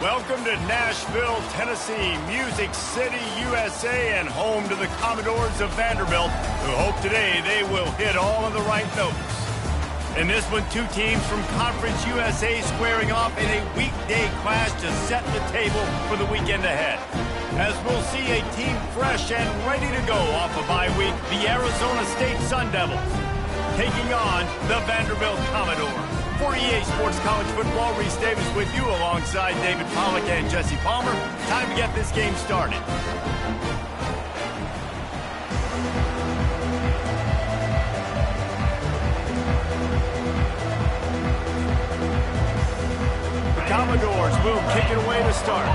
Welcome to Nashville, Tennessee, Music City, USA, and home to the Commodores of Vanderbilt, who hope today they will hit all of the right notes. In this one, two teams from Conference USA squaring off in a weekday clash to set the table for the weekend ahead. As we'll see a team fresh and ready to go off a bye week, the Arizona State Sun Devils taking on the Vanderbilt Commodores. For EA Sports College Football, Reese Davis with you alongside David Pollack and Jesse Palmer. Time to get this game started. The Commodores will kick it away to start.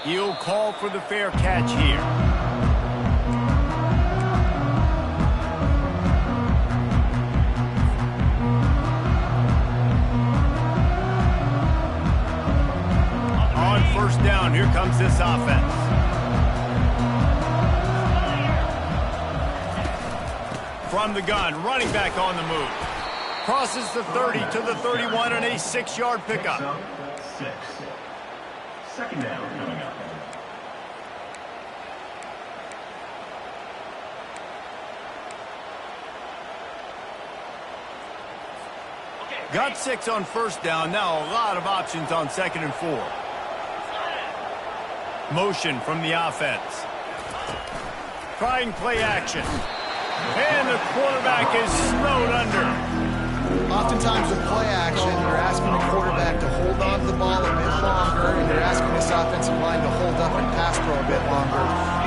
He'll call for the fair catch here. On first down, here comes this offense. From the gun, running back on the move. Crosses the 30 to the 31 on a 6-yard pickup. Second down coming up. Got 6 on first down. Now a lot of options on 2nd and 4. Motion from the offense. Trying play action. And the quarterback is snowed under. Oftentimes with play action, you're asking the quarterback to hold on to the ball a bit longer, and you're asking this offensive line to hold up and pass pro a bit longer.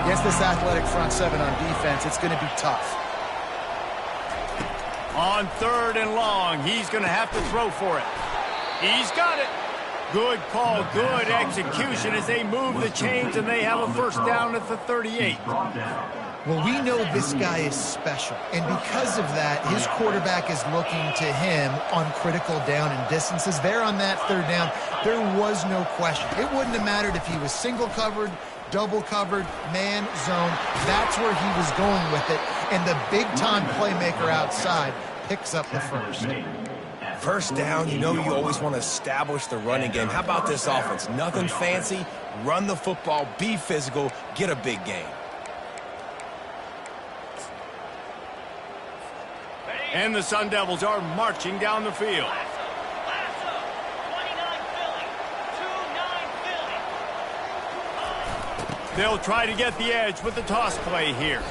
Against this athletic front seven on defense, it's going to be tough. On 3rd and long, he's going to have to throw for it. He's got it. Good call, good execution as they move the chains, and they have a first down at the 38. Well, we know this guy is special, and because of that, his quarterback is looking to him on critical down and distances. There on that 3rd down, there was no question. It wouldn't have mattered if he was single covered, double covered, man, zone. That's where he was going with it, and the big-time playmaker outside picks up the first. First down, you know you always want to establish the running game. How about this offense? Nothing fancy. Run the football, be physical, get a big gain. And the Sun Devils are marching down the field. They'll try to get the edge with the toss play here.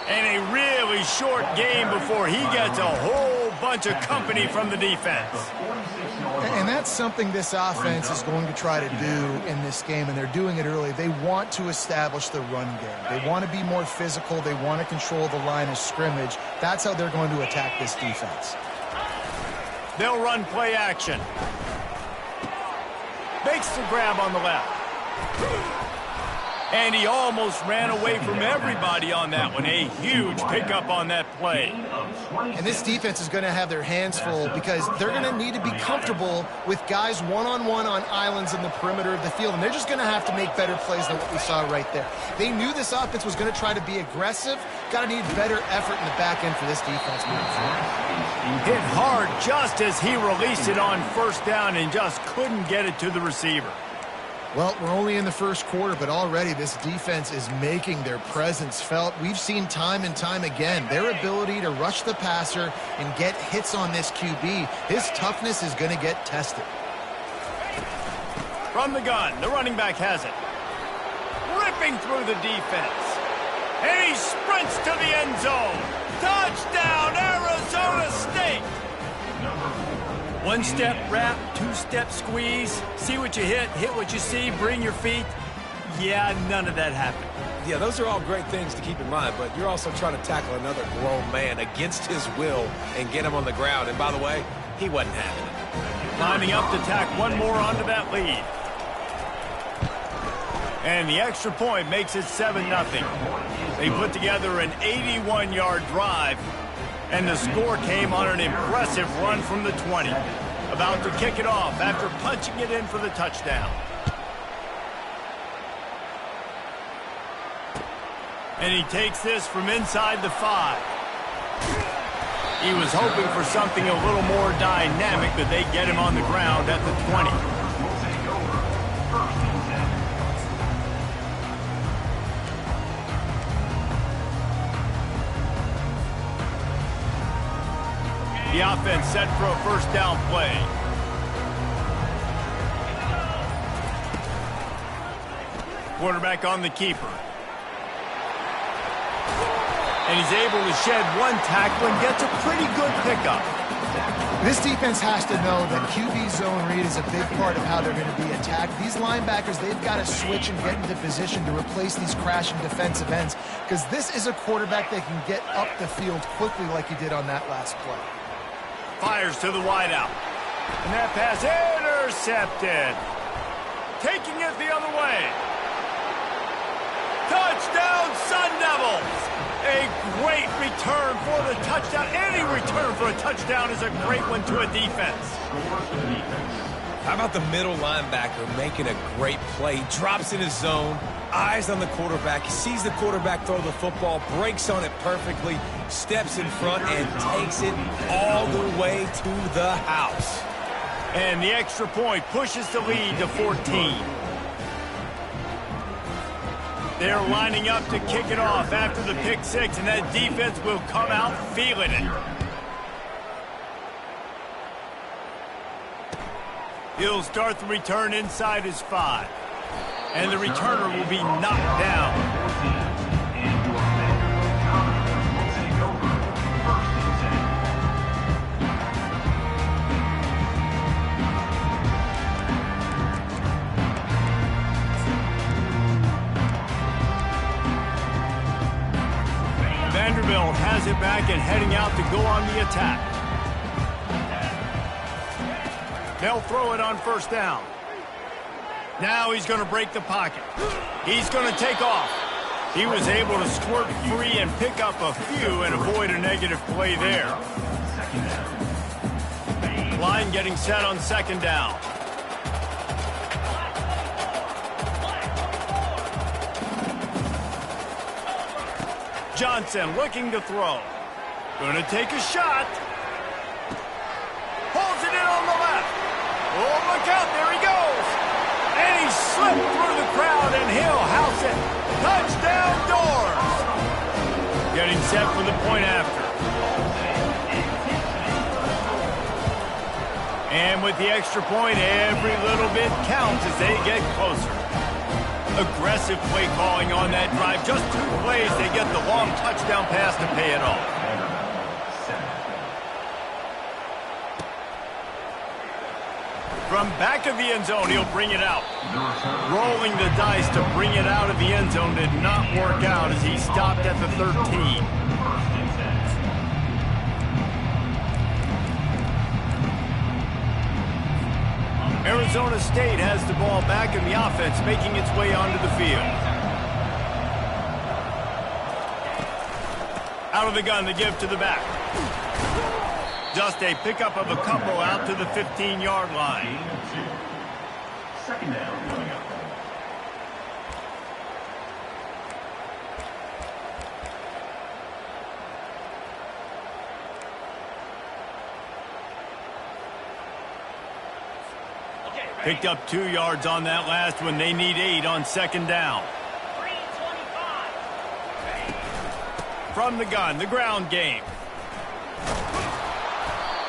And a really short game before he gets a whole bunch of company from the defense. And that's something this offense is going to try to do in this game, and they're doing it early. They want to establish the run game. They want to be more physical. They want to control the line of scrimmage. That's how they're going to attack this defense. They'll run play action. Makes the grab on the left. And he almost ran away from everybody on that one. A huge pickup on that play. And this defense is going to have their hands full because they're going to need to be comfortable with guys one-on-one on islands in the perimeter of the field. And they're just going to have to make better plays than what we saw right there. They knew this offense was going to try to be aggressive. Got to need better effort in the back end for this defense moving forward. Hit hard just as he released it on first down and just couldn't get it to the receiver. Well, we're only in the first quarter, but already this defense is making their presence felt. We've seen time and time again their ability to rush the passer and get hits on this QB. His toughness is going to get tested. From the gun, the running back has it. Ripping through the defense. And he sprints to the end zone. Touchdown, Arizona State! One-step wrap, two-step squeeze. See what you hit what you see, bring your feet. Yeah, none of that happened. Yeah, those are all great things to keep in mind, but you're also trying to tackle another grown man against his will and get him on the ground. And by the way, he wasn't having it. Lining up to tack one more onto that lead. And the extra point makes it 7-0. They put together an 81-yard drive. And the score came on an impressive run from the 20. About to kick it off after punching it in for the touchdown. And he takes this from inside the 5. He was hoping for something a little more dynamic, but they get him on the ground at the 20. The offense set for a first down play. Quarterback on the keeper. And he's able to shed one tackle and gets a pretty good pickup. This defense has to know that QB zone read is a big part of how they're going to be attacked. These linebackers, they've got to switch and get into position to replace these crashing defensive ends, because this is a quarterback that can get up the field quickly like he did on that last play. Fires to the wideout. And that pass intercepted. Taking it the other way. Touchdown, Sun Devils! A great return for the touchdown. Any return for a touchdown is a great one to a defense. How about the middle linebacker making a great play? Drops in his zone, eyes on the quarterback. He sees the quarterback throw the football, breaks on it perfectly, steps in front, and takes it all the way to the house. And the extra point pushes the lead to 14. They're lining up to kick it off after the pick six, and that defense will come out feeling it. He'll start the return inside his 5. And the returner will be knocked down. Vanderbilt has it back and heading out to go on the attack. They'll throw it on first down. Now he's going to break the pocket. He's going to take off. He was able to squirt free and pick up a few and avoid a negative play there. Line getting set on second down. Johnson looking to throw. Going to take a shot. Holds it in on the left. Oh, look out. There he goes. And he slipped through the crowd, and he'll house it. Touchdown, Doors. Getting set for the point after. And with the extra point, every little bit counts as they get closer. Aggressive play calling on that drive. Just 2 plays, they get the long touchdown pass to pay it off. From back of the end zone, he'll bring it out. Rolling the dice to bring it out of the end zone did not work out as he stopped at the 13. Arizona State has the ball back in the offense, making its way onto the field. Out of the gun, the give to the back. Just a pickup of a couple out to the 15-yard line. Second down coming up. Picked up 2 yards on that last one. They need 8 on second down. From the gun, the ground game.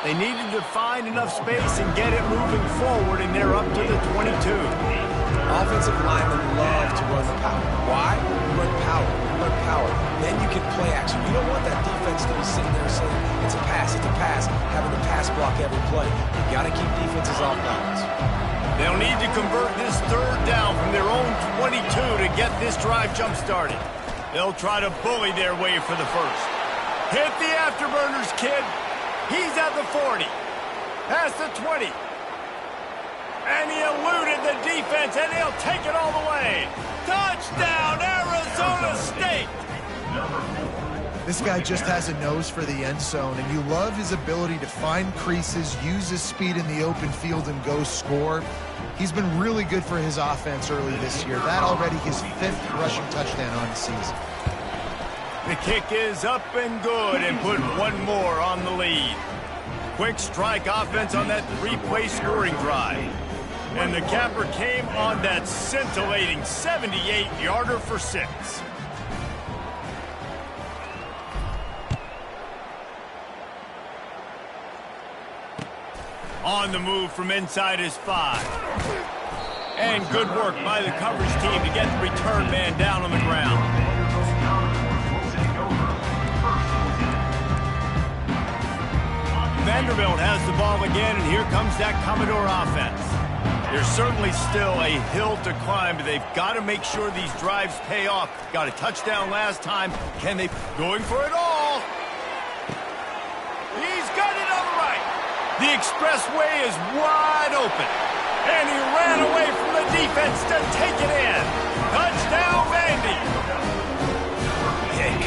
They needed to find enough space and get it moving forward, and they're up to the 22. Offensive linemen love to run the power. Why? You run power. You run power. Then you can play action. You don't want that defense to be sitting there saying, it's a pass, having to pass block every play. You got to keep defenses off balance. They'll need to convert this third down from their own 22 to get this drive jump-started. They'll try to bully their way for the first. Hit the afterburners, kid. He's at the 40. Past the 20. And he eluded the defense, and he'll take it all the way. Touchdown, Arizona State! This guy just has a nose for the end zone, and you love his ability to find creases, use his speed in the open field, and go score. He's been really good for his offense early this year. That already his 5th rushing touchdown on the season. The kick is up and good and put one more on the lead. Quick strike offense on that three-play scoring drive. And the capper came on that scintillating 78-yarder for 6. On the move from inside his 5. And good work by the coverage team to get the return man down on the ground. Vanderbilt has the ball again, and here comes that Commodore offense. There's certainly still a hill to climb, but they've got to make sure these drives pay off. Got a touchdown last time. Can they... Going for it all. He's got it on the right. The expressway is wide open. And he ran away from the defense to take it in. Touchdown, Vandy.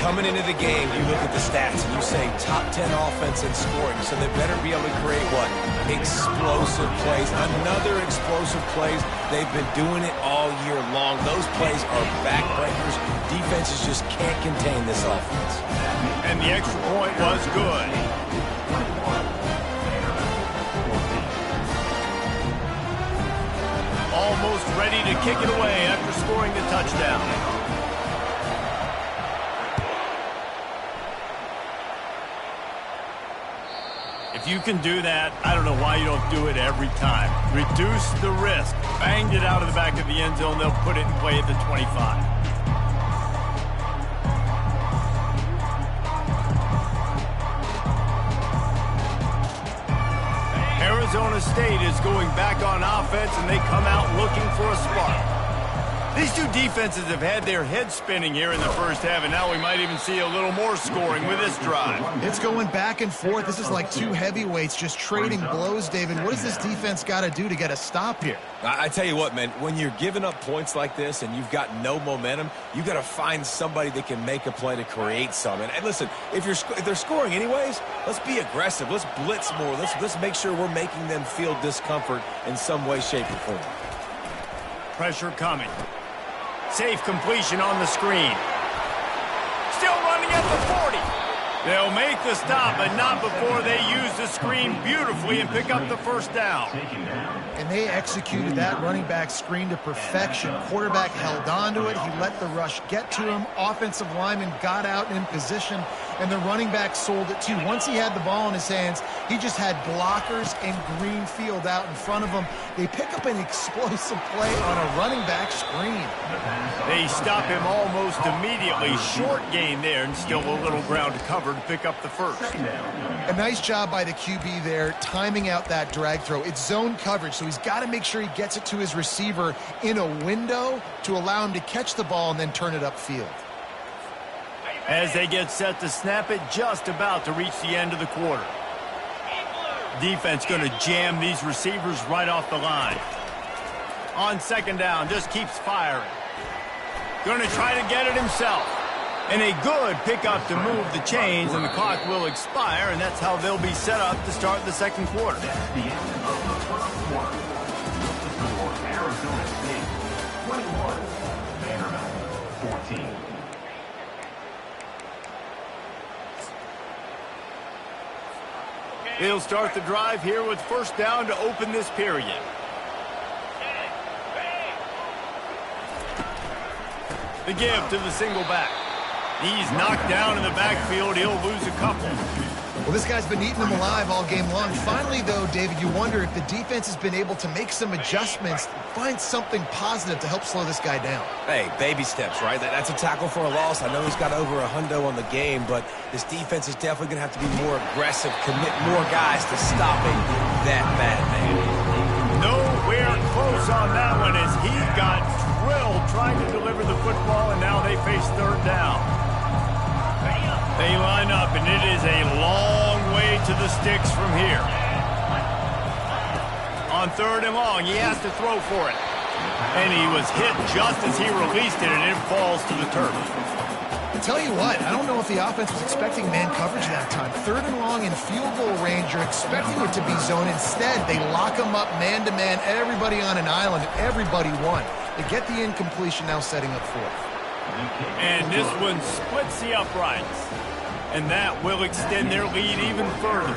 Coming into the game, you look at the stats and you say top 10 offense in scoring, so they better be able to create what? Explosive plays. Another explosive plays. They've been doing it all year long. Those plays are backbreakers. Defenses just can't contain this offense. And the extra point was good. Almost ready to kick it away after scoring the touchdown. If you can do that, I don't know why you don't do it every time. Reduce the risk. Banged it out of the back of the end zone. They'll put it in play at the 25. Arizona State is going back on offense, and they come out looking for a spark. These two defenses have had their heads spinning here in the first half, and now we might even see a little more scoring with this drive. It's going back and forth. This is like two heavyweights just trading blows, David. What does this defense got to do to get a stop here? I tell you what, man, when you're giving up points like this and you've got no momentum, you got to find somebody that can make a play to create some. And listen, if they're scoring anyways, let's be aggressive. Let's blitz more. Let's make sure we're making them feel discomfort in some way, shape, or form. Pressure coming. Safe completion on the screen. Still running at the 40. They'll make the stop, but not before they use the screen beautifully and pick up the first down. And they executed that running back screen to perfection. Quarterback held on to it. He let the rush get to him. Offensive lineman got out in position, and the running back sold it too. Once he had the ball in his hands, he just had blockers and green field out in front of him. They pick up an explosive play on a running back screen. They stop him almost immediately. Short gain there, and still a little ground to cover to pick up the first. A nice job by the QB there, timing out that drag throw. It's zone coverage, so he's got to make sure he gets it to his receiver in a window to allow him to catch the ball and then turn it upfield. As they get set to snap it, just about to reach the end of the quarter. Defense going to jam these receivers right off the line. On second down, just keeps firing. Going to try to get it himself. And a good pickup to move the chains, and the clock will expire, and that's how they'll be set up to start the second quarter. That's the end of the first quarter. For Arizona State, 21, Vanderbilt, 14. They'll start the drive here with first down to open this period. The give to the single back. He's knocked down in the backfield. He'll lose a couple. Well, this guy's been eating them alive all game long. Finally, though, David, you wonder if the defense has been able to make some adjustments, find something positive to help slow this guy down. Hey, baby steps, right? That's a tackle for a loss. I know he's got over a hundo on the game, but this defense is definitely going to have to be more aggressive, commit more guys to stopping that madman. Nowhere close on that one as he got drilled trying to deliver the football, and now they face third down. They line up, and it is a long way to the sticks from here. On third and long, he has to throw for it. And he was hit just as he released it, and it falls to the turf. I tell you what, I don't know if the offense was expecting man coverage that time. Third and long in field goal range, you're expecting it to be zone. Instead, they lock him up man-to-man, everybody on an island, everybody won. They get the incompletion, now setting up fourth. And this one splits the uprights. And that will extend their lead even further.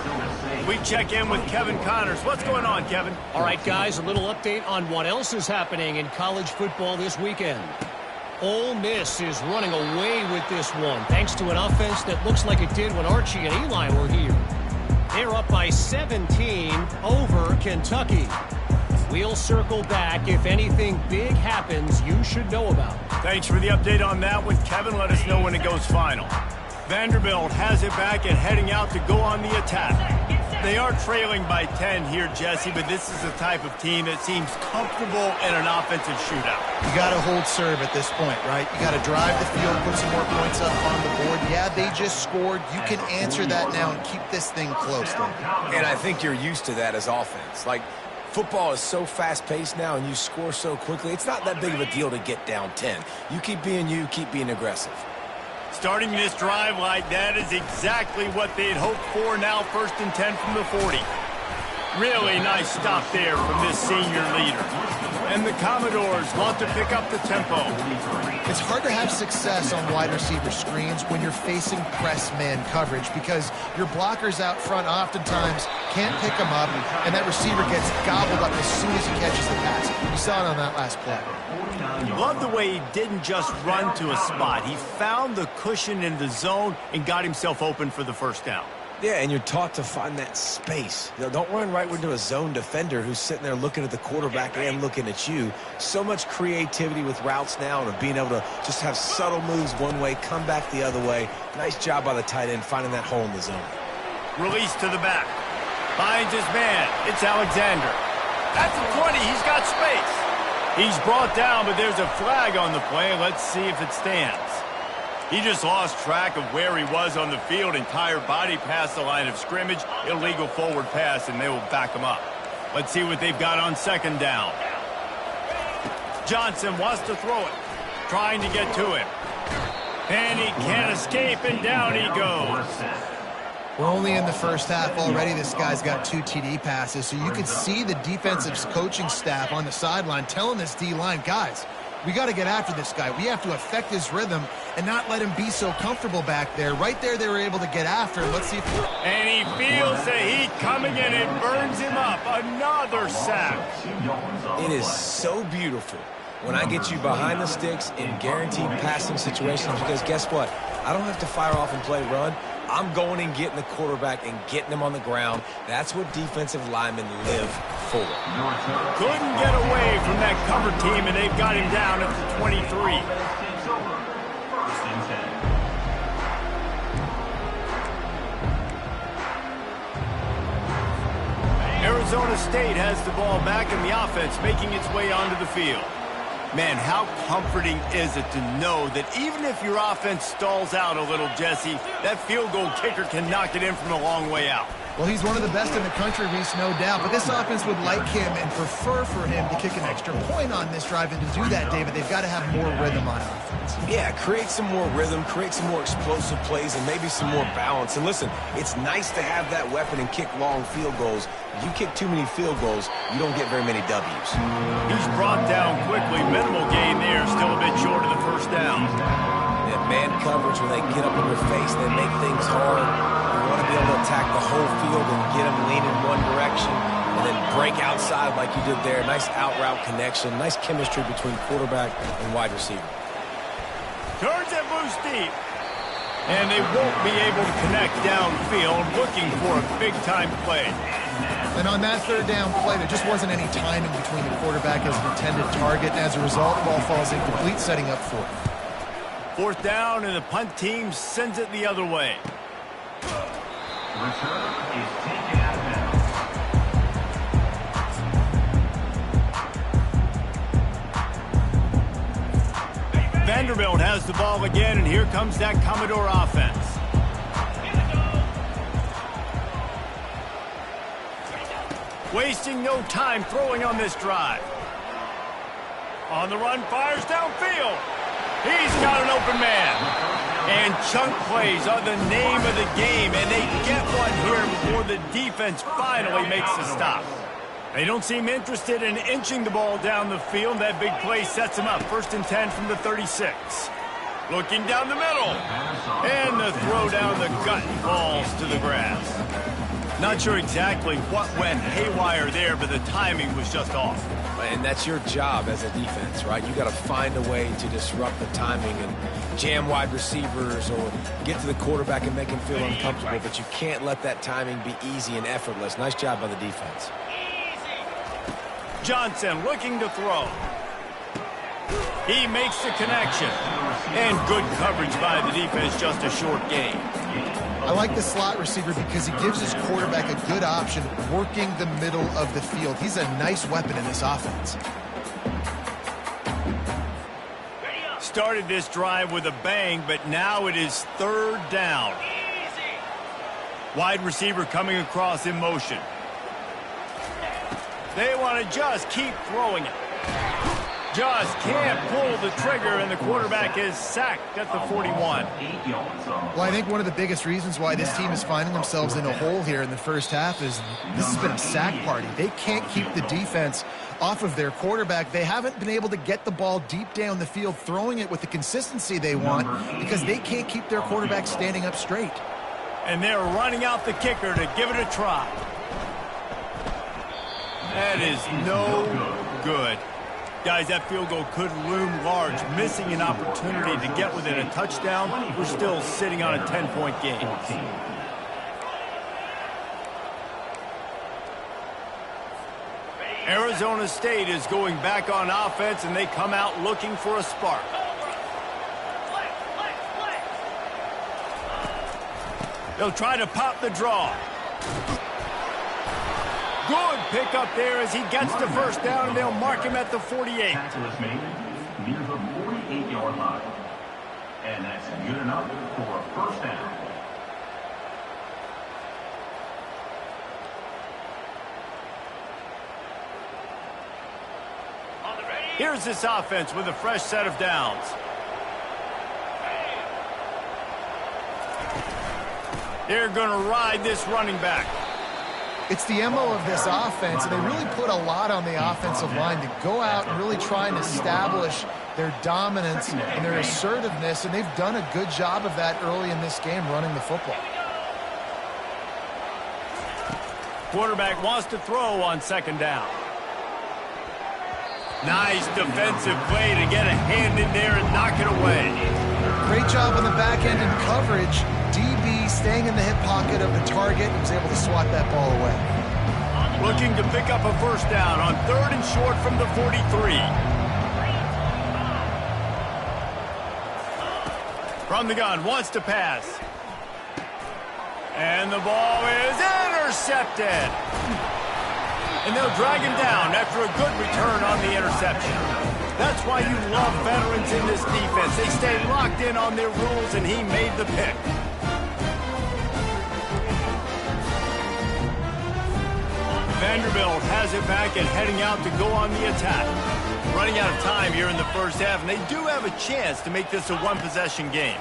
We check in with Kevin Connors. What's going on, Kevin? All right, guys, a little update on what else is happening in college football this weekend. Ole Miss is running away with this one, thanks to an offense that looks like it did when Archie and Eli were here. They're up by 17 over Kentucky. We'll circle back if anything big happens you should know about. Thanks for the update on that one, Kevin. Let us know when it goes final. Vanderbilt has it back and heading out to go on the attack. They are trailing by 10 here, Jesse, but this is the type of team that seems comfortable in an offensive shootout. You got to hold serve at this point, right? You got to drive the field, put some more points up on the board. Yeah, they just scored. You can answer that now and keep this thing close. And I think you're used to that as offense. Like, football is so fast-paced now and you score so quickly, it's not that big of a deal to get down 10. You keep being aggressive. Starting this drive like that is exactly what they'd hoped for. Now 1st and 10 from the 40. Really nice stop there from this senior leader. And the Commodores want to pick up the tempo. It's hard to have success on wide receiver screens when you're facing press man coverage because your blockers out front oftentimes can't pick them up, and that receiver gets gobbled up as soon as he catches the pass. You saw it on that last play. Love the way he didn't just run to a spot. He found the cushion in the zone and got himself open for the first down. Yeah, and you're taught to find that space. You know, don't run right into a zone defender who's sitting there looking at the quarterback and looking at you. So much creativity with routes now and being able to just have subtle moves one way, come back the other way. Nice job by the tight end finding that hole in the zone. Release to the back. Finds his man. It's Alexander. That's the 20. He's got space. He's brought down, but there's a flag on the play. Let's see if it stands. He just lost track of where he was on the field. Entire body past the line of scrimmage. Illegal forward pass, and they will back him up. Let's see what they've got on 2nd down. Johnson wants to throw it. Trying to get to him. And he can't escape, and down he goes. We're only in the first half already. This guy's got 2 TD passes, so you could see the defensive coaching staff on the sideline telling this D-line, guys, we got to get after this guy. We have to affect his rhythm and not let him be so comfortable back there. Right there, they were able to get after him. Let's see if... And he feels the heat coming in and burns him up. Another sack. It is so beautiful when I get you behind the sticks in guaranteed passing situations because guess what? I don't have to fire off and play run. I'm going and getting the quarterback and getting him on the ground. That's what defensive linemen live for. Couldn't get away from that cover team, and they've got him down at the 23. Arizona State has the ball back in the offense, making its way onto the field. Man, how comforting is it to know that even if your offense stalls out a little, Jesse, that field goal kicker can knock it in from a long way out. Well, he's one of the best in the country, Reese, no doubt. But this offense would like him and prefer for him to kick an extra point on this drive. And to do that, David, they've got to have more rhythm on offense. Yeah, create some more rhythm, create some more explosive plays, and maybe some more balance. And listen, it's nice to have that weapon and kick long field goals. You kick too many field goals, you don't get very many W's. He's brought down quickly. Minimal gain there, still a bit short of the first down. Yeah, man coverage, when they get up in your face, they make things hard. You want to be able to attack the whole field and get them leaning one direction and then break outside like you did there. Nice out-route connection, nice chemistry between quarterback and wide receiver. Turns it loose deep. And they won't be able to connect downfield, looking for a big-time play. And on that 3rd down play, there just wasn't any timing between the quarterback and his intended target. And as a result, the ball falls incomplete, setting up 4th. 4th down, and the punt team sends it the other way. Return is taken out of bounds. Vanderbilt has the ball again, and here comes that Commodore offense. Wasting no time throwing on this drive. On the run, fires downfield. He's got an open man. And chunk plays are the name of the game, and they get one here before the defense finally makes the stop. They don't seem interested in inching the ball down the field. That big play sets them up. 1st and 10 from the 36. Looking down the middle. And the throw down the gut falls to the grass. Not sure exactly what went haywire there, but the timing was just off. And that's your job as a defense, right? You got to find a way to disrupt the timing and jam wide receivers or get to the quarterback and make him feel uncomfortable, but you can't let that timing be easy and effortless. Nice job by the defense. Johnson looking to throw. He makes the connection. And good coverage by the defense, just a short gain. I like the slot receiver because he gives his quarterback a good option working the middle of the field. He's a nice weapon in this offense. Started this drive with a bang, but now it is third down. Wide receiver coming across in motion. They want to just keep throwing it. Just can't pull the trigger, and the quarterback is sacked at the 41. Well, I think one of the biggest reasons why this team is finding themselves in a hole here in the first half is this has been a sack party. They can't keep the defense off of their quarterback. They haven't been able to get the ball deep down the field, throwing it with the consistency they want because they can't keep their quarterback standing up straight. And they're running out the kicker to give it a try. That is no good. Guys, that field goal could loom large. Missing an opportunity to get within a touchdown. We're still sitting on a 10-point game. Arizona State is going back on offense, and they come out looking for a spark. They'll try to pop the draw. Good pick up there as he gets the first down, and they'll mark him at the 48. Tackle is made near the 48-yard line. And that's good enough for a first down. Here's this offense with a fresh set of downs. They're going to ride this running back. It's the MO of this offense, and they really put a lot on the offensive line to go out and really try and establish their dominance and their assertiveness, and they've done a good job of that early in this game running the football. Quarterback wants to throw on second down. Nice defensive play to get a hand in there and knock it away. Great job on the back end in coverage. DB staying in the hip pocket of the target. He was able to swat that ball away. Looking to pick up a first down on third and short from the 43. From the gun, wants to pass. And the ball is intercepted. And they'll drag him down after a good return on the interception. That's why you love veterans in this defense. They stay locked in on their rules, and he made the pick. Vanderbilt has it back and heading out to go on the attack. Running out of time here in the first half, and they do have a chance to make this a one-possession game.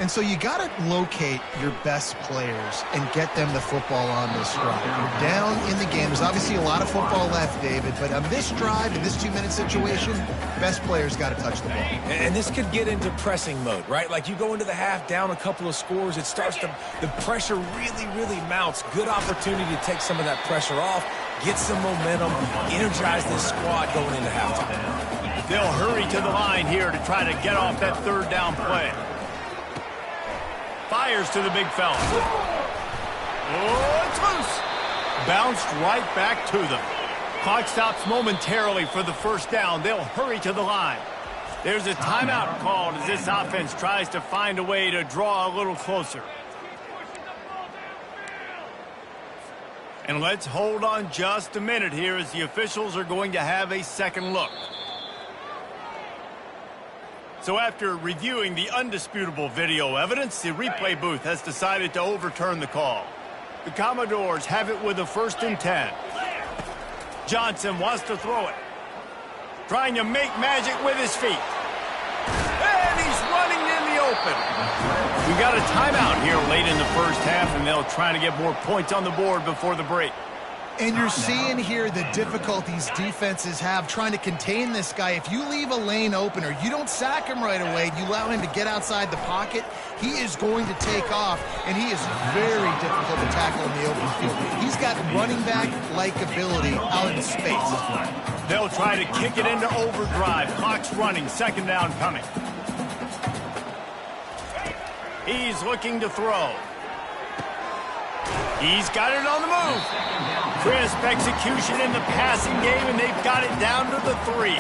And so you got to locate your best players and get them the football on this drive. You're down in the game. There's obviously a lot of football left, David, but on this drive, in this 2-minute situation, best players got to touch the ball. And this could get into pressing mode, right? Like you go into the half down a couple of scores, it starts to, the pressure really mounts. Good opportunity to take some of that pressure off, get some momentum, energize this squad going into halftime. They'll hurry to the line here to try to get off that third down play. Fires to the big fella. Oh, it's loose. Bounced right back to them. Clock stops momentarily for the first down. They'll hurry to the line. There's a timeout called as this offense tries to find a way to draw a little closer. And let's hold on just a minute here as the officials are going to have a second look. So after reviewing the undisputable video evidence, the replay booth has decided to overturn the call. The Commodores have it with a 1st and 10. Johnson wants to throw it. Trying to make magic with his feet. And he's running in the open. We got a timeout here late in the first half, and they'll try to get more points on the board before the break. And you're seeing here the difficulties defenses have trying to contain this guy. If you leave a lane open or you don't sack him right away, you allow him to get outside the pocket, he is going to take off, and he is very difficult to tackle in the open field. He's got running back-like ability out in space. They'll try to kick it into overdrive. Clock's running. Second down coming. He's looking to throw. He's got it on the move. Crisp execution in the passing game, and they've got it down to the 3.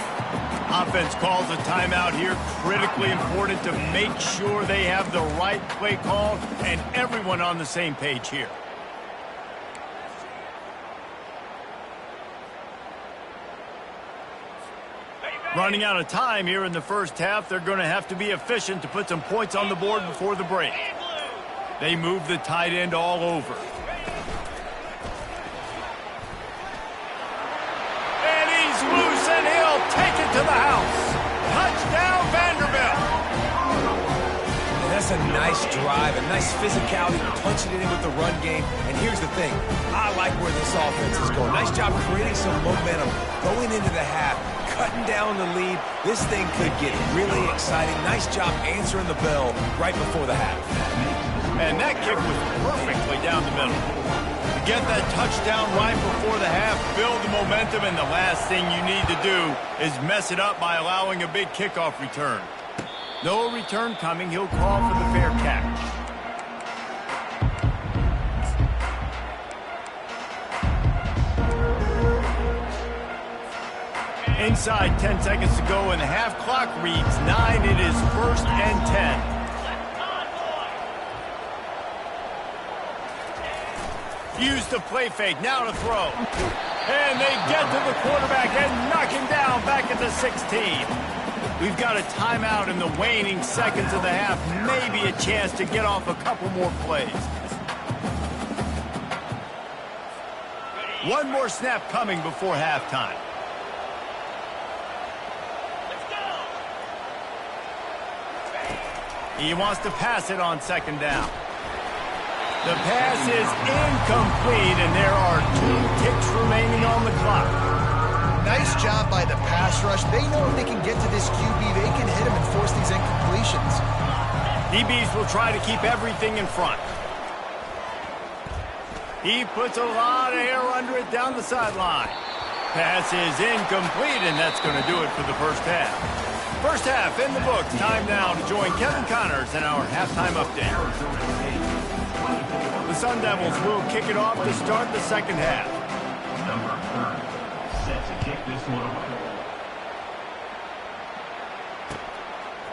Offense calls a timeout here. Critically important to make sure they have the right play call and everyone on the same page here. Running out of time here in the first half. They're going to have to be efficient to put some points on the board before the break. They move the tight end all over. And he's loose, and he'll take it to the house. Touchdown, Vanderbilt. And that's a nice drive, a nice physicality, punching it in with the run game. And here's the thing. I like where this offense is going. Nice job creating some momentum going into the half, cutting down the lead. This thing could get really exciting. Nice job answering the bell right before the half. And that kick was perfectly down the middle. Get that touchdown right before the half, build the momentum, and the last thing you need to do is mess it up by allowing a big kickoff return. No return coming. He'll call for the fair catch. Inside 10 seconds to go, and the half clock reads 9. It is 1st and 10. Use the play fake, now to throw. And they get to the quarterback and knock him down back at the 16. We've got a timeout in the waning seconds of the half. Maybe a chance to get off a couple more plays. One more snap coming before halftime. He wants to pass it on second down. The pass is incomplete, and there are 2 ticks remaining on the clock. Nice job by the pass rush. They know if they can get to this QB, they can hit him and force these incompletions. DBs will try to keep everything in front. He puts a lot of air under it down the sideline. Pass is incomplete, and that's going to do it for the first half. First half in the books. Time now to join Kevin Connors in our halftime update. The Sun Devils will kick it off to start the second half. Number 30, set to kick this one away.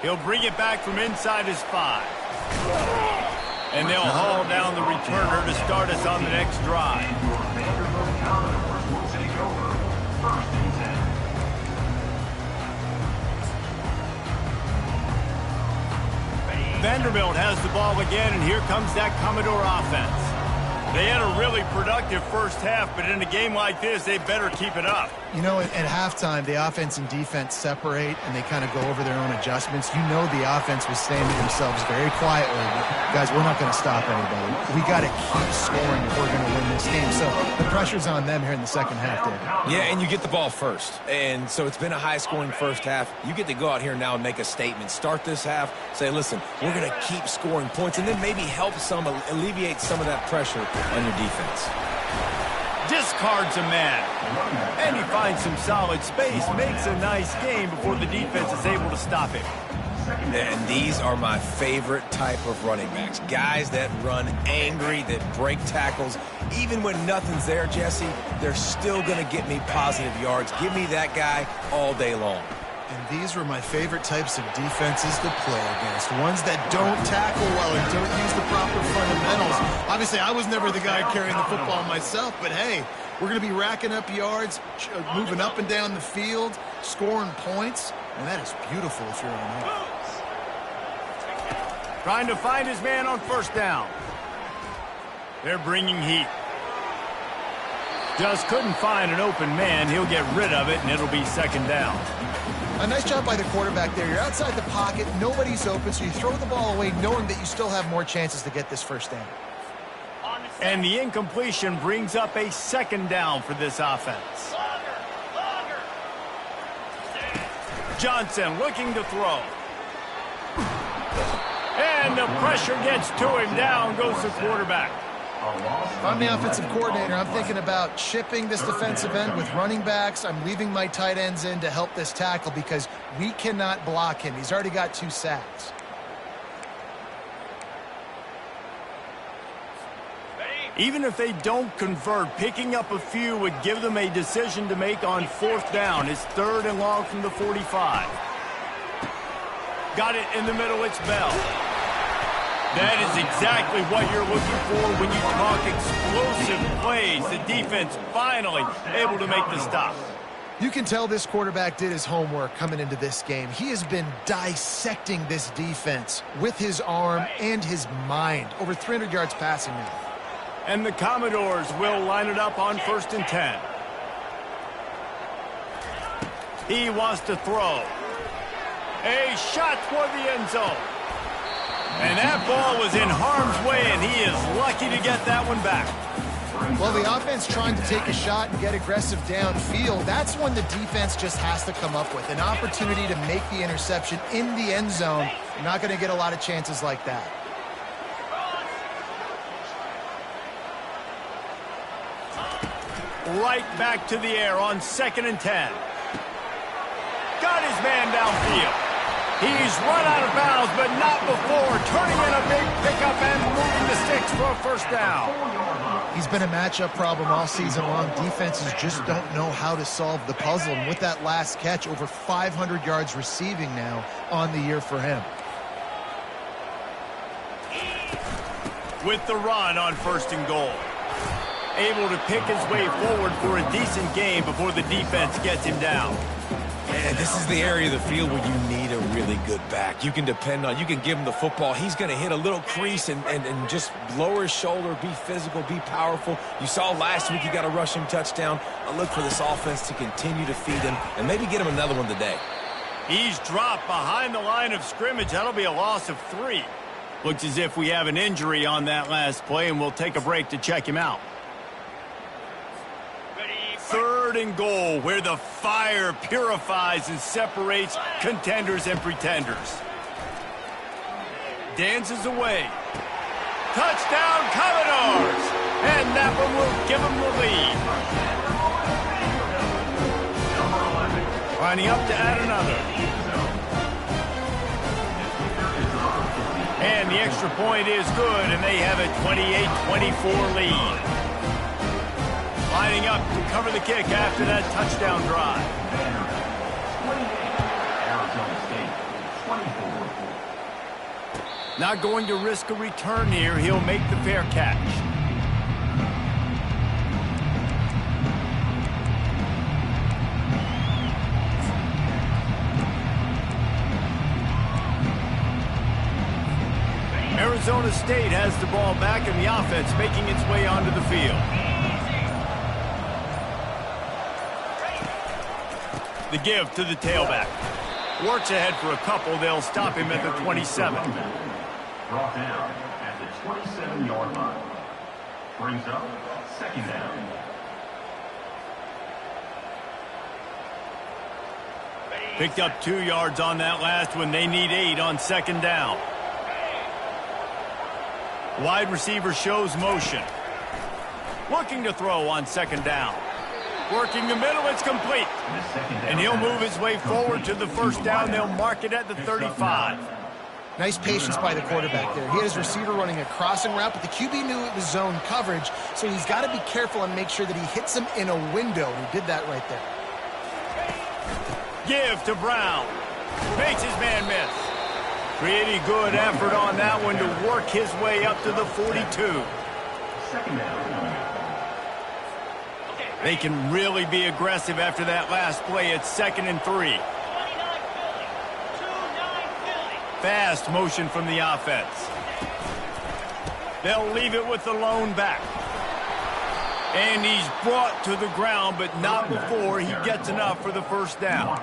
He'll bring it back from inside his 5. And they'll haul down the returner to start us on the next drive. Vanderbilt Commodores will take over. 1st and 10. Vanderbilt has the ball again, and here comes that Commodore offense. They had a really productive first half, but in a game like this, they better keep it up. You know, at halftime, the offense and defense separate, and they kind of go over their own adjustments. You know the offense was saying to themselves very quietly, guys, we're not going to stop anybody. We got to keep scoring if we're going to win this game. So the pressure's on them here in the second half, Dave. Yeah, and you get the ball first. And so it's been a high-scoring first half. You get to go out here now and make a statement. Start this half, say, listen, we're going to keep scoring points, and then maybe help some, alleviate some of that pressure on your defense. Discards a man. And he finds some solid space, makes a nice game before the defense is able to stop him. And these are my favorite type of running backs. Guys that run angry, that break tackles. Even when nothing's there, Jesse, they're still going to get me positive yards. Give me that guy all day long. And these were my favorite types of defenses to play against. Ones that don't tackle well and don't use the proper fundamentals. Obviously, I was never the guy carrying the football myself, but hey, we're going to be racking up yards, moving up and down the field, scoring points, and that is beautiful if you're on offense. Trying to find his man on first down. They're bringing heat. Just couldn't find an open man. He'll get rid of it, and it'll be second down. A nice job by the quarterback there. You're outside the pocket. Nobody's open, so you throw the ball away knowing that you still have more chances to get this first down. And the incompletion brings up a second down for this offense. Johnson looking to throw. And the pressure gets to him. Down goes the quarterback. If I'm the offensive coordinator, I'm thinking about chipping this defensive end with running backs. I'm leaving my tight ends in to help this tackle because we cannot block him. He's already got 2 sacks. Even if they don't convert, picking up a few would give them a decision to make on 4th down. It's 3rd and long from the 45. Got it in the middle. It's Bell. That is exactly what you're looking for when you talk explosive plays. The defense finally able to make the stop. You can tell this quarterback did his homework coming into this game. He has been dissecting this defense with his arm and his mind. Over 300 yards passing now. And the Commodores will line it up on 1st and 10. He wants to throw. A shot toward the end zone. And that ball was in harm's way, and he is lucky to get that one back. Well, the offense trying to take a shot and get aggressive downfield, that's when the defense just has to come up with an opportunity to make the interception in the end zone. You're not going to get a lot of chances like that. Right back to the air on 2nd and 10. Got his man downfield. He's run out of bounds, but not before. Turning in a big pickup and moving the sticks for a 1st down. He's been a matchup problem all season long. Defenses just don't know how to solve the puzzle. And with that last catch, over 500 yards receiving now on the year for him. With the run on 1st and goal. Able to pick his way forward for a decent game before the defense gets him down. And this is the area of the field where you need a really good back. You can depend on, you can give him the football. He's going to hit a little crease and just lower his shoulder, be physical, be powerful. You saw last week he got a rushing touchdown. I look for this offense to continue to feed him and maybe get him another one today. He's dropped behind the line of scrimmage. That'll be a loss of 3. Looks as if we have an injury on that last play, and we'll take a break to check him out. 3rd and goal, where the fire purifies and separates contenders and pretenders. Dances away. Touchdown, Commodores! And that one will give them the lead. Lining up to add another. And the extra point is good, and they have a 28-24 lead. Lining up to cover the kick after that touchdown drive. Not going to risk a return here. He'll make the fair catch. Arizona State has the ball back, and the offense making its way onto the field. The give to the tailback. Works ahead for a couple. They'll stop him at the 27. Brought down at the 27-yard line. Brings up 2nd down. Picked up 2 yards on that last one. They need 8 on 2nd down. Wide receiver shows motion. Looking to throw on 2nd down. Working the middle, it's complete. And he'll move his way forward to the 1st down. They'll mark it at the 35. Nice patience by the quarterback there. He had his receiver running a crossing route, but the QB knew it was zone coverage, so he's got to be careful and make sure that he hits him in a window. He did that right there. Give to Brown. Makes his man miss. Pretty good effort on that one to work his way up to the 42. 2nd down. They can really be aggressive after that last play. It's 2nd and 3. Fast motion from the offense. They'll leave it with the lone back. And he's brought to the ground, but not before he gets enough for the 1st down.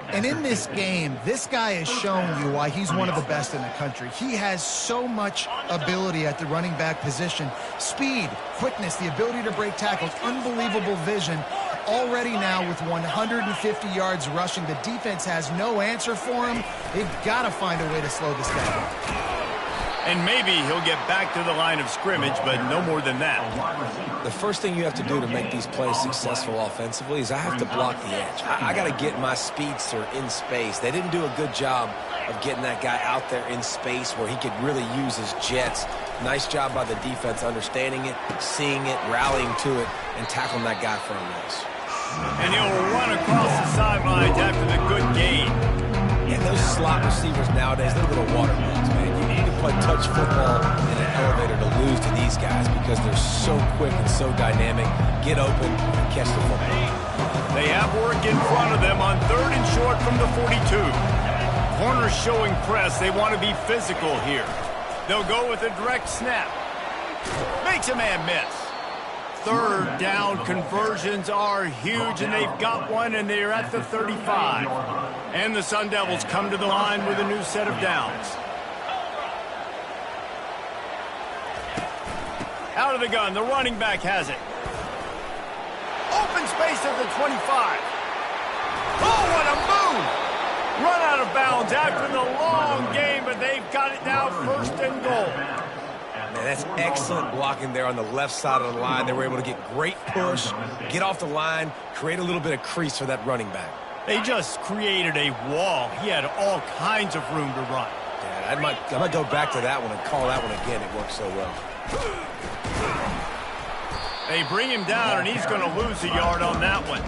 And in this game, this guy has shown you why he's one of the best in the country. He has so much ability at the running back position. Speed, quickness, the ability to break tackles, unbelievable vision. Already now with 150 yards rushing, the defense has no answer for him. They've got to find a way to slow this guy down. And maybe he'll get back to the line of scrimmage, but no more than that. The first thing you have to do to make these plays successful offensively is I have to block the edge. I got to get my speedster in space. They didn't do a good job of getting that guy out there in space where he could really use his jets. Nice job by the defense understanding it, seeing it, rallying to it, and tackling that guy for a loss. And he'll run across the sidelines after the good gain. Yeah, those slot receivers nowadays, they're little watermelons, man. You need to play touch football in an elevator to lose to these guys because they're so quick and so dynamic. Get open and catch the football. They have work in front of them on 3rd and short from the 42. Corners showing press. They want to be physical here. They'll go with a direct snap. Makes a man miss. 3rd down conversions are huge, and they've got one, and they're at the 35. And the Sun Devils come to the line with a new set of downs. Out of the gun, the running back has it. Open space at the 25. Oh, what a move! Run out of bounds after the long game, but they've got it now 1st and goal. Man, that's excellent blocking there on the left side of the line. They were able to get great push, get off the line, create a little bit of crease for that running back. They just created a wall. He had all kinds of room to run. Yeah, I might go back to that one and call that one again. It worked so well. They bring him down, and he's going to lose a yard on that one.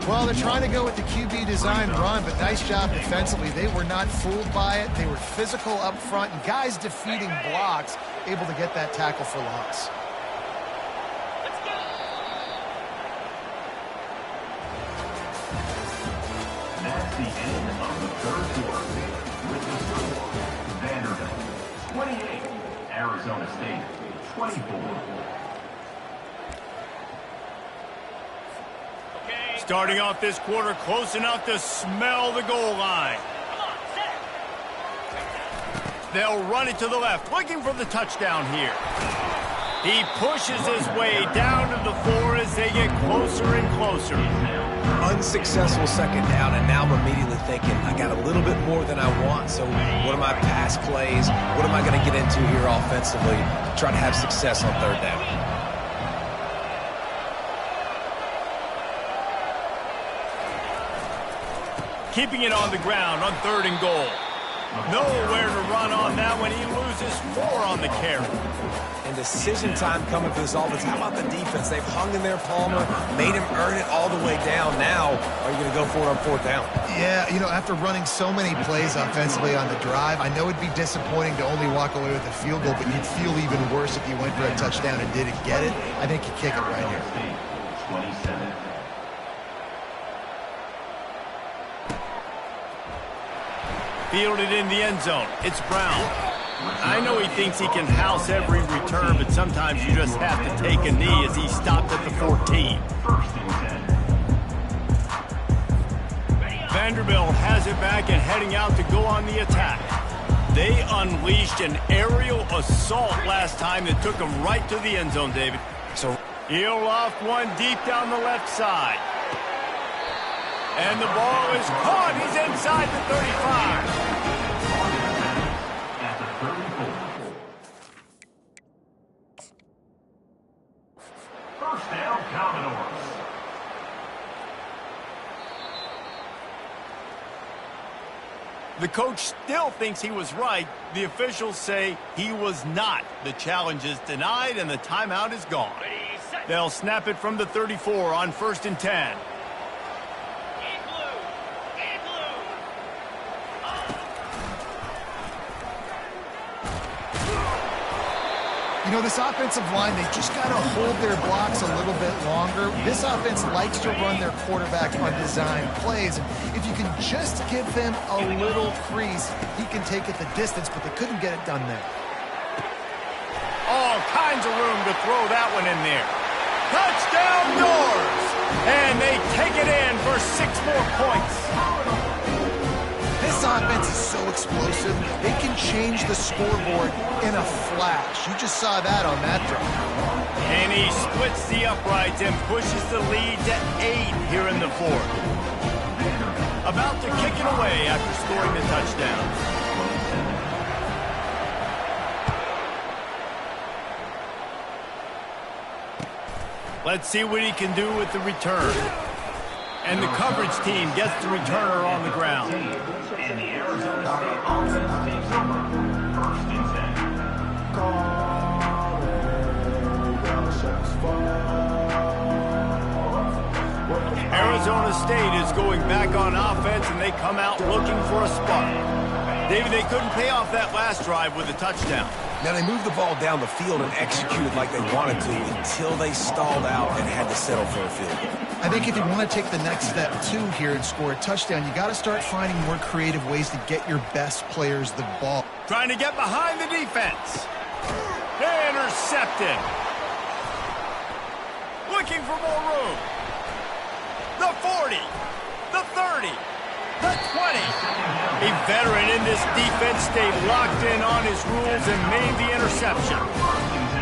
Well, they're trying to go with the QB design run, but nice job defensively. They were not fooled by it. They were physical up front, and guys defeating blocks, able to get that tackle for loss. That's the end of the 3rd quarter. With the score, Vanderbilt 28, Arizona State 24. Starting off this quarter close enough to smell the goal line. They'll run it to the left, looking for the touchdown here. He pushes his way down to the floor as they get closer and closer. Unsuccessful 2nd down, and now I'm immediately thinking, I got a little bit more than I want, so what are my pass plays? What am I going to get into here offensively to try to have success on 3rd down? Keeping it on the ground on 3rd and goal. Nowhere to run on that when he loses 4 on the carry. And decision time coming for this offense. How about the defense? They've hung in there, Palmer, made him earn it all the way down. Now, are you going to go for it on 4th down? Yeah, you know, after running so many plays offensively on the drive, I know it'd be disappointing to only walk away with a field goal, but you'd feel even worse if you went for a touchdown and didn't get it. I think you kick it right here. 27. Fielded in the end zone. It's Brown. I know he thinks he can house every return, but sometimes you just have to take a knee as he stopped at the 14. 1st and 10. Vanderbilt has it back and heading out to go on the attack. They unleashed an aerial assault last time that took them right to the end zone, David. So He'll loft one deep down the left side. And the ball is caught. He's inside the 35. At the 34. 1st down, Commodores. The coach still thinks he was right. The officials say he was not. The challenge is denied and the timeout is gone. They'll snap it from the 34 on 1st and 10. You know, this offensive line, they just got to hold their blocks a little bit longer. This offense likes to run their quarterback on design plays. And if you can just give them a little crease, he can take it the distance, but they couldn't get it done there. All kinds of room to throw that one in there. Touchdown, Doors! And they take it in for 6 more points. explosive, they can change the scoreboard in a flash. You just saw that on that drive. And he splits the uprights and pushes the lead to 8 here in the fourth. About to kick it away after scoring the touchdown. Let's see what he can do with the return. And the coverage team gets the returner on the ground. And the Arizona State offense takes over. 1st and 10. Arizona State is going back on offense, and they come out looking for a spark. David, they couldn't pay off that last drive with a touchdown. Now, they moved the ball down the field and executed like they wanted to until they stalled out and had to settle for a field goal. I think if you want to take the next step, too, here and score a touchdown, you got to start finding more creative ways to get your best players the ball. Trying to get behind the defense. Intercepted. Looking for more room. The 40. The 30. The 20. A veteran in this defense stayed locked in on his rules and made the interception.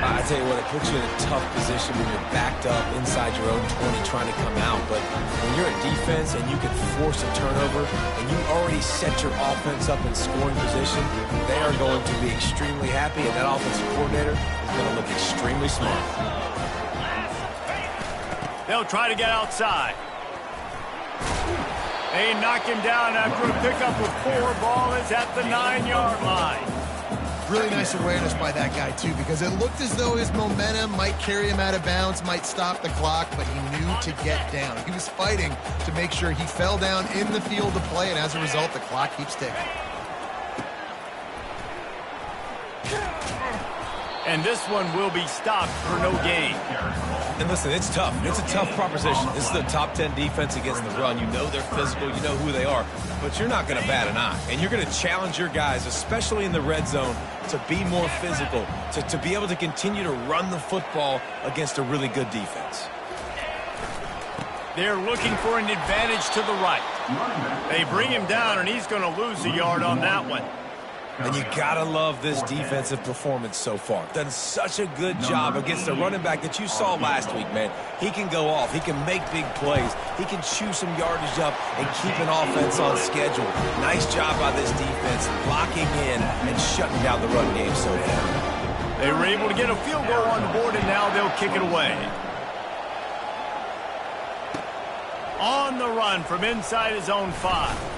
I tell you what, it puts you in a tough position when you're backed up inside your own 20 trying to come out. But when you're a defense and you can force a turnover and you already set your offense up in scoring position, they are going to be extremely happy, and that offensive coordinator is going to look extremely smart. They'll try to get outside. They knock him down after a pickup with 4. Ball is at the 9-yard line. Really nice awareness by that guy, too, because it looked as though his momentum might carry him out of bounds, might stop the clock, but he knew to get down. He was fighting to make sure he fell down in the field to play, and as a result, the clock keeps ticking. And this one will be stopped for no gain. And listen, it's tough. It's a tough proposition. This is the top 10 defense against the run. You know they're physical. You know who they are. But you're not going to bat an eye. And you're going to challenge your guys, especially in the red zone, to be more physical, to be able to continue to run the football against a really good defense. They're looking for an advantage to the right. They bring him down, and he's going to lose a yard on that one. And you got to love this defensive performance so far. Done such a good job against a running back that you saw last week, man. He can go off. He can make big plays. He can chew some yardage up and keep an offense on schedule. Nice job by this defense locking in and shutting down the run game so far. They were able to get a field goal on the board, and now they'll kick it away. On the run from inside his own 5.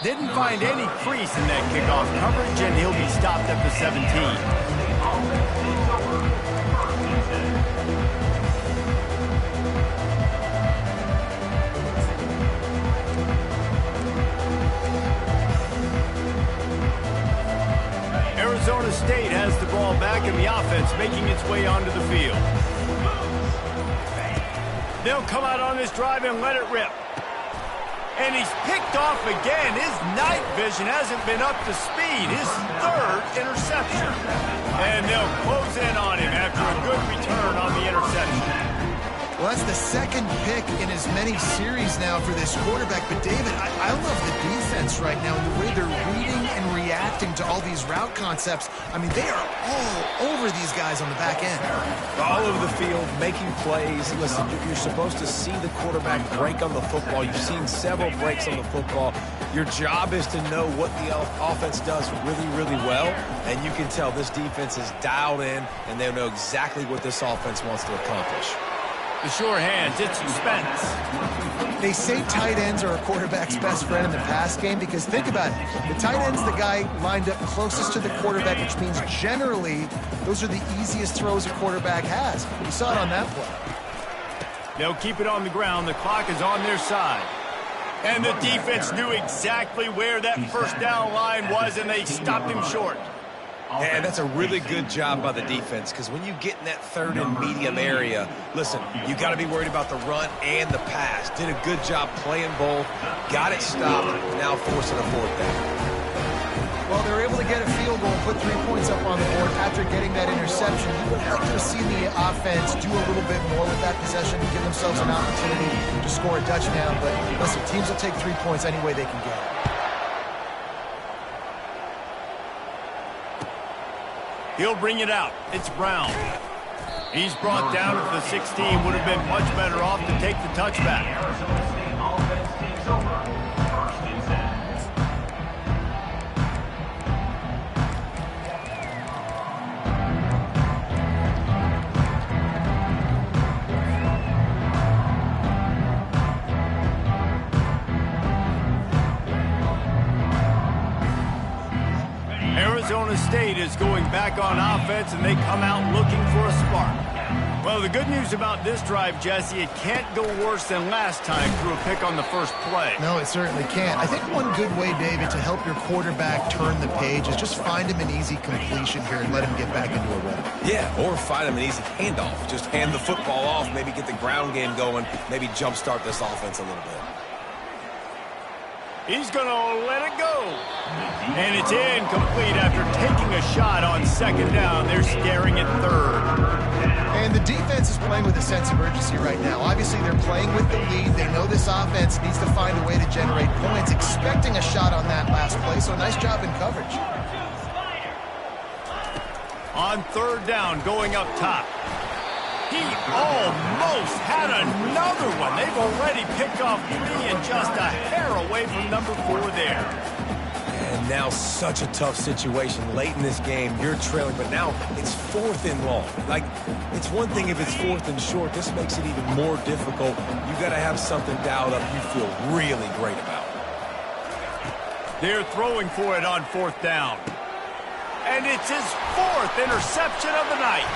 Didn't find any crease in that kickoff coverage, and he'll be stopped at the 17. Arizona State has the ball back in the offense, making its way onto the field. They'll come out on this drive and let it rip. And he's picked off again. His night vision hasn't been up to speed. His 3rd interception. And they'll close in on him after a good return on the interception. Well, that's the 2nd pick in as many series now for this quarterback. But, David, I love the defense right now and the way they're reading and reacting to all these route concepts. I mean, they are all over these guys on the back end. All over the field, making plays. Listen, you're supposed to see the quarterback break on the football. You've seen several breaks on the football. Your job is to know what the offense does really, really well. And you can tell this defense is dialed in, and they know exactly what this offense wants to accomplish. The sure hands, it's suspense. They say tight ends are a quarterback's best friend in the pass game because think about it. The tight end's the guy lined up closest to the quarterback, which means generally those are the easiest throws a quarterback has. We saw it on that play. They'll keep it on the ground. The clock is on their side. And the defense knew exactly where that first down line was, and they stopped him short. And that's a really good job by the defense because when you get in that 3rd and medium area, listen, you got to be worried about the run and the pass. Did a good job playing both, got it stopped, now forcing a 4th down. Well, they were able to get a field goal, put 3 points up on the board after getting that interception. You would like to see the offense do a little bit more with that possession, give themselves an opportunity to score a touchdown. But listen, teams will take 3 points any way they can get it. He'll bring it out. It's Brown. He's brought down at the 16. Would have been much better off to take the touchback. Arizona State offense takes over. First and 10. Arizona State is going back on offense, and they come out looking for a spark. Well, the good news about this drive, Jesse, it can't go worse than last time through a pick on the first play. No, it certainly can't. I think one good way, David, to help your quarterback turn the page is just find him an easy completion here and let him get back into a rhythm. Yeah, or find him an easy handoff. Just hand the football off, maybe get the ground game going, maybe jumpstart this offense a little bit. He's going to let it go. And it's incomplete after taking a shot on second down. They're staring at third. And the defense is playing with a sense of urgency right now. Obviously, they're playing with the lead. They know this offense needs to find a way to generate points, expecting a shot on that last play, so nice job in coverage. On third down, going up top. He almost had another one. They've already picked off 3 and just a hair away from number 4 there. And now such a tough situation. Late in this game, you're trailing, but now it's 4th and long. Like, it's one thing if it's 4th and short. This makes it even more difficult. You got to have something dialed up you feel really great about. They're throwing for it on 4th down. And it's his 4th interception of the night.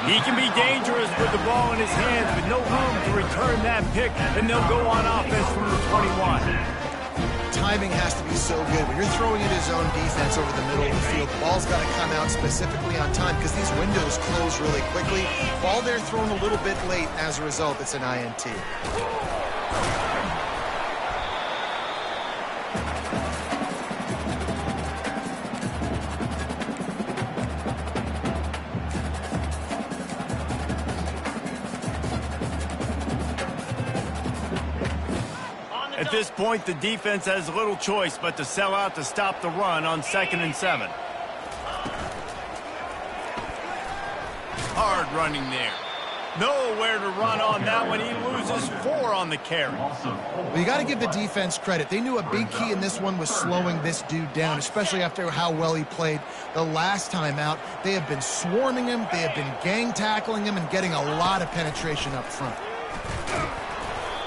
He can be dangerous with the ball in his hands, but no room to return that pick, and they'll go on offense from the 21. Timing has to be so good. When you're throwing at his own defense over the middle of the field, the ball's got to come out specifically on time because these windows close really quickly. Ball there thrown a little bit late, and as a result, it's an INT. At this point, the defense has little choice but to sell out to stop the run on 2nd and 7. Hard running there. Nowhere to run on that one. He loses 4 on the carry. Well, you got to give the defense credit. They knew a big key in this one was slowing this dude down, especially after how well he played the last time out. They have been swarming him. They have been gang tackling him and getting a lot of penetration up front.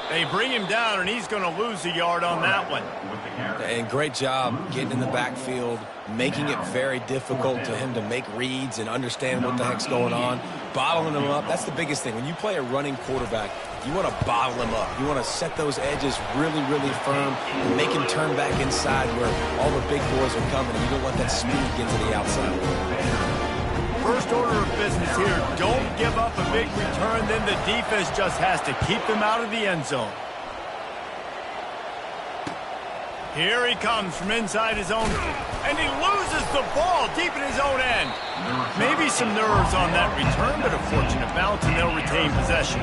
They bring him down, and he's going to lose a yard on that one. And great job getting in the backfield, making it very difficult to him to make reads and understand what the heck's going on, bottling him up. That's the biggest thing. When you play a running quarterback, you want to bottle him up. You want to set those edges really, really firm and make him turn back inside where all the big boys are coming, and you don't let that speed get to the outside. First order of business here, don't give up a big return, then the defense just has to keep them out of the end zone. Here he comes from inside his own, and he loses the ball deep in his own end. Maybe some nerves on that return, but a fortunate bounce, and they'll retain possession.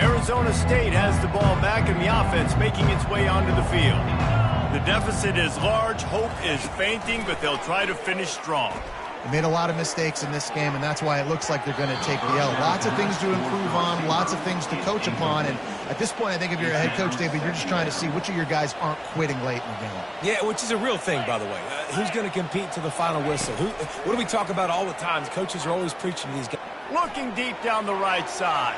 Arizona State has the ball back in the offense, making its way onto the field. The deficit is large, hope is fainting, but they'll try to finish strong. They made a lot of mistakes in this game, and that's why it looks like they're going to take the L. Lots of things to improve on, lots of things to coach upon, and at this point, I think if you're a head coach, David, you're just trying to see which of your guys aren't quitting late in the game. Yeah, which is a real thing, by the way. Who's going to compete to the final whistle? What do we talk about all the time? Coaches are always preaching to these guys. Looking deep down the right side.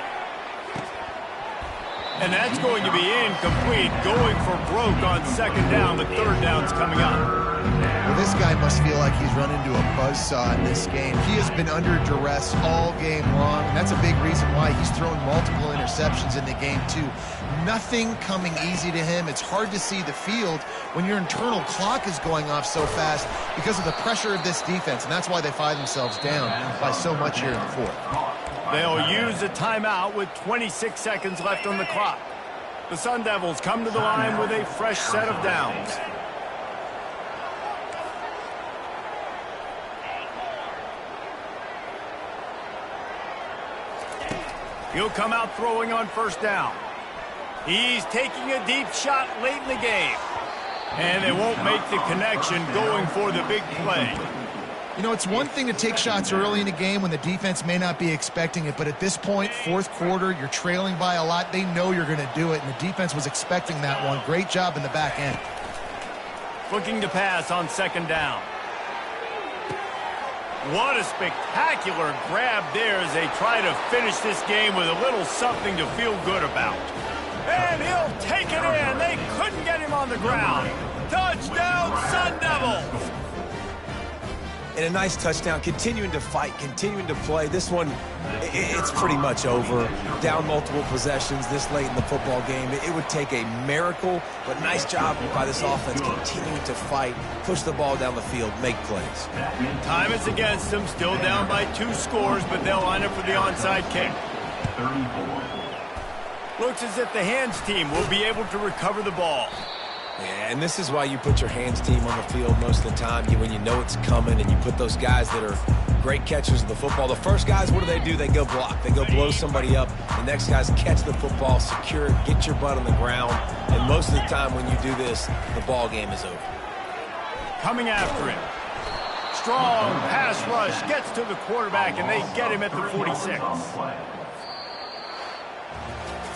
And that's going to be incomplete, going for broke on 2nd down. The 3rd down's coming up. Well, this guy must feel like he's run into a buzzsaw in this game. He has been under duress all game long, and that's a big reason why he's thrown multiple interceptions in the game, too. Nothing coming easy to him. It's hard to see the field when your internal clock is going off so fast because of the pressure of this defense, and that's why they find themselves down by so much here in the 4th. They'll use a timeout with 26 seconds left on the clock. The Sun Devils come to the line with a fresh set of downs. He'll come out throwing on 1st down. He's taking a deep shot late in the game. And they won't make the connection going for the big play. You know, it's one thing to take shots early in a game when the defense may not be expecting it, but at this point, fourth quarter, you're trailing by a lot. They know you're going to do it, and the defense was expecting that one. Great job in the back end. Looking to pass on second down. What a spectacular grab there as they try to finish this game with a little something to feel good about. And he'll take it in. They couldn't get him on the ground. Touchdown, Sun Devils. And a nice touchdown, continuing to fight, continuing to play. This one, it's pretty much over. Down multiple possessions this late in the football game. It would take a miracle, but nice job by this offense continuing to fight, push the ball down the field, make plays. Time is against them, still down by 2 scores, but they'll line up for the onside kick. 34. Looks as if the hands team will be able to recover the ball. Yeah, and this is why you put your hands team on the field most of the time, when you know it's coming, and you put those guys that are great catchers of the football. The first guys, what do? They go block. They go blow somebody up. The next guys catch the football, secure it, get your butt on the ground. And most of the time when you do this, the ball game is over. Coming after him. Strong pass rush gets to the quarterback, and they get him at the 46.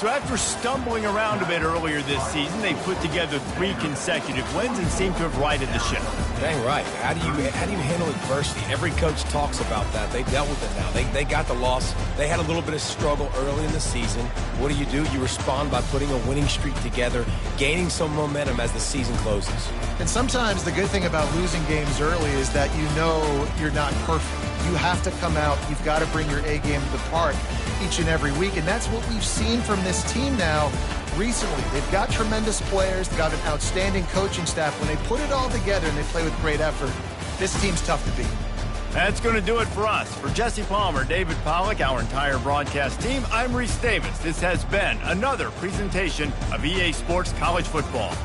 So after stumbling around a bit earlier this season, they put together 3 consecutive wins and seem to have righted the ship. Dang right. How do you handle adversity? Every coach talks about that. They dealt with it now. They got the loss. They had a little bit of struggle early in the season. What do? You respond by putting a winning streak together, gaining some momentum as the season closes. And sometimes the good thing about losing games early is that you know you're not perfect. You have to come out. You've got to bring your A game to the park each and every week, and that's what we've seen from this team now recently. They've got tremendous players. They've got an outstanding coaching staff. When they put it all together and they play with great effort, this team's tough to beat. That's going to do it for us. For Jesse Palmer, David Pollack, our entire broadcast team, I'm Reese Davis. This has been another presentation of EA Sports College Football.